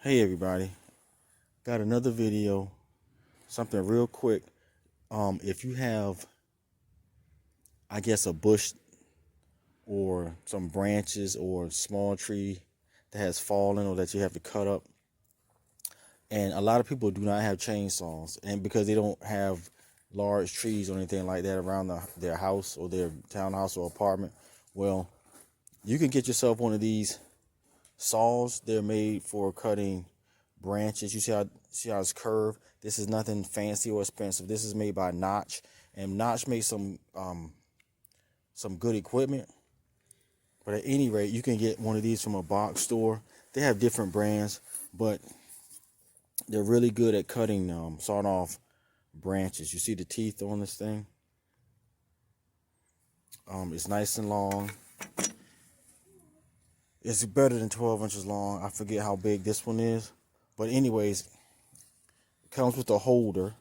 Hey everybody, got another video, something real quick. If you have, I guess, a bush or some branches or small tree that has fallen or that you have to cut up, and a lot of people do not have chainsaws, and because they don't have large trees or anything like that around their house or their townhouse or apartment, well, you can get yourself one of these saws. They're made for cutting branches. You see how it's curved. This is nothing fancy or expensive. This is made by Notch, and Notch makes some good equipment. But at any rate, you can get one of these from a box store. They have different brands, but they're really good at cutting sawing off branches. You see the teeth on this thing? It's nice and long. It's better than 12 inches long. I forget how big this one is. But anyways, it comes with a holder,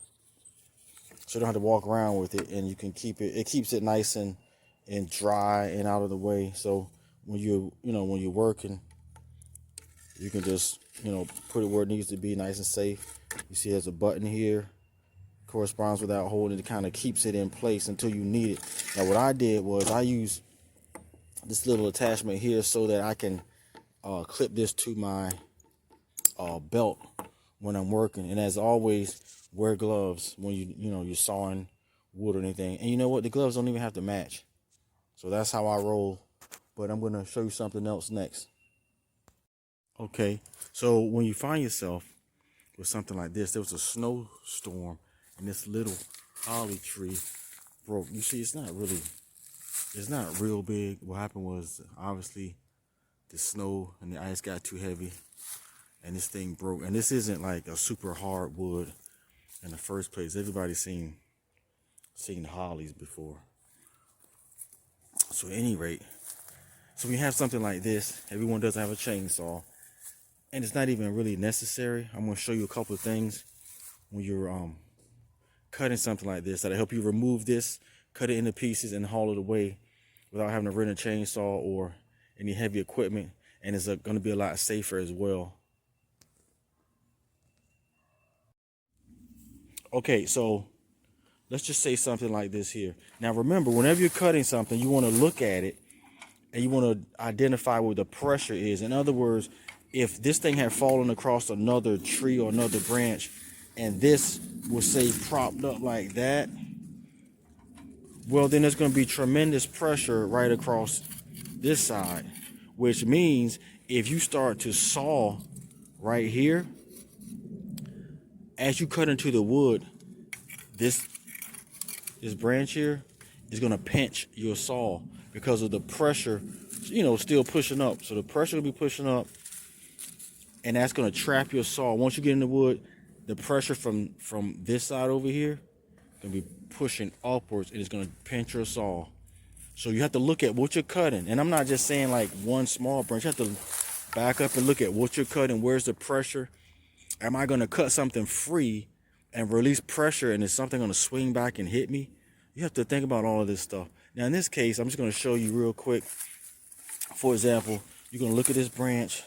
so you don't have to walk around with it, and you can keep it. It keeps it nice and dry and out of the way. So when when you're working, you can just put it where it needs to be, nice and safe. You see, there's a button here, corresponds with that holder. It kind of keeps it in place until you need it. Now, what I did was I used this little attachment here so that I can clip this to my belt when I'm working. And as always, wear gloves when you're sawing wood or anything. And you know what? The gloves don't even have to match. So that's how I roll. But I'm gonna show you something else next. Okay, so when you find yourself with something like this, there was a snowstorm and this little holly tree broke. You see, it's not real big. What happened was obviously the snow and the ice got too heavy and this thing broke. And this isn't like a super hard wood in the first place. Everybody's seen hollies before. So at any rate, so we have something like this. Everyone doesn't have a chainsaw, and it's not even really necessary. I'm going to show you a couple of things when you're cutting something like this that'll help you remove this, cut it into pieces, and haul it away without having to rent a chainsaw or any heavy equipment. And it's going to be a lot safer as well. Okay, so let's just say something like this here. Now remember, whenever you're cutting something, you want to look at it and you want to identify where the pressure is. In other words, if this thing had fallen across another tree or another branch and this was, say, propped up like that, well, then there's going to be tremendous pressure right across this side, which means if you start to saw right here, as you cut into the wood, this branch here is going to pinch your saw because of the pressure, still pushing up. So the pressure will be pushing up, and that's going to trap your saw. Once you get in the wood, the pressure from this side over here going to be pushing upwards, and it's going to pinch your saw. So you have to look at what you're cutting. And I'm not just saying like one small branch. You have to back up and look at what you're cutting. Where's the pressure? Am I going to cut something free and release pressure, and is something going to swing back and hit me? You have to think about all of this stuff. Now, in this case, I'm just going to show you real quick. For example, you're going to look at this branch.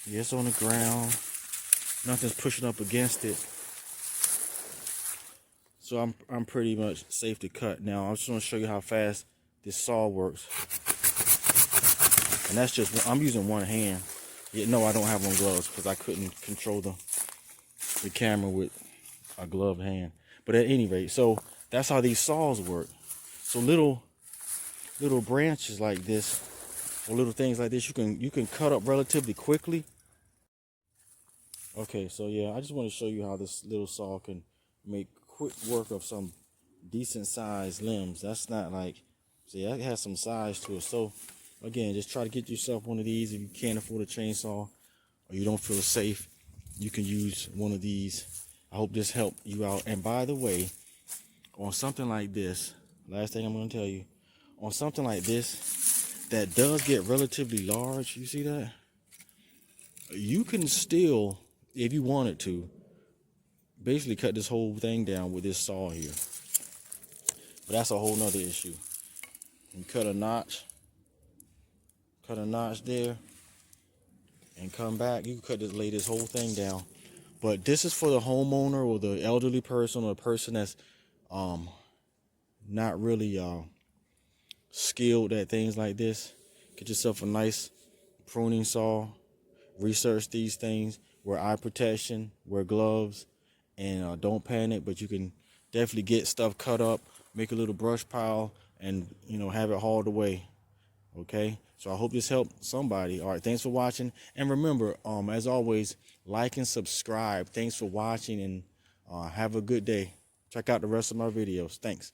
Yeah, it's on the ground. Nothing's pushing up against it. So I'm pretty much safe to cut. Now, I'm just going to show you how fast this saw works. And that's just, I'm using one hand. Yeah, no, I don't have on gloves because I couldn't control the camera with a gloved hand. But at any rate, so that's how these saws work. So little branches like this, or little things like this, you can cut up relatively quickly. Okay, so yeah, I just want to show you how this little saw can make quick work of some decent sized limbs. That's not like, see, that has some size to it. So again, just try to get yourself one of these. If you can't afford a chainsaw or you don't feel safe, you can use one of these. I hope this helped you out. And by the way, on something like this, last thing I'm going to tell you, on something like this that does get relatively large, you see that? You can still, if you wanted to, basically cut this whole thing down with this saw here. But that's a whole nother issue. You cut a notch there, and come back. You can lay this whole thing down. But this is for the homeowner or the elderly person or the person that's not really skilled at things like this. Get yourself a nice pruning saw. Research these things. Wear eye protection. Wear gloves. And don't panic. But you can definitely get stuff cut up. Make a little brush pile. And, have it hauled away. Okay? So I hope this helped somebody. All right. Thanks for watching. And remember, as always, like and subscribe. Thanks for watching. And have a good day. Check out the rest of my videos. Thanks.